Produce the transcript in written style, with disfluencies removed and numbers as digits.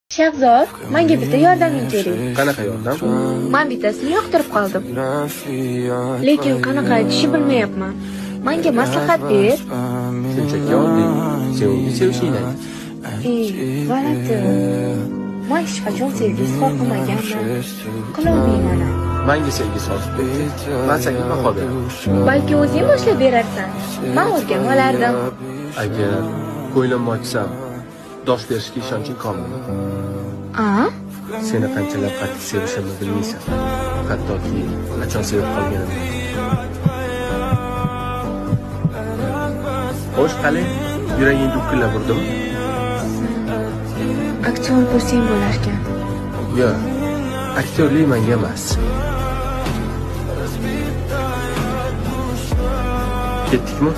Shahzod, menga bitta yordaming kerak. Qanaqa yordam? Men bittasini yoqtirib qoldim. Lekin qanaqa aytishni bilmayapman. Menga maslahat ber. Shunchaki oddiy. Sevgi sevishingdan. G'alati. Men hech qachon sevgi izhor qilmaganman. Qilolmayman. Menga sevgi sozib berdi. Men senga baho beraman. Balki o'zing boshlab berarsan. Men o'rganib olardim. Agar ko'nglimni ochsam, dosh berishga ishonching komilmi? Seni qanchalar qattiq sevishimni bilmaysan. Hattoki qachon sevib qolganimni. Xo'sh, qale, yuraging dukkillab urdimi? Aktyor bo'lsang bo'larkan. Yo'q, aktyorlik menga emas. Ketdikmi?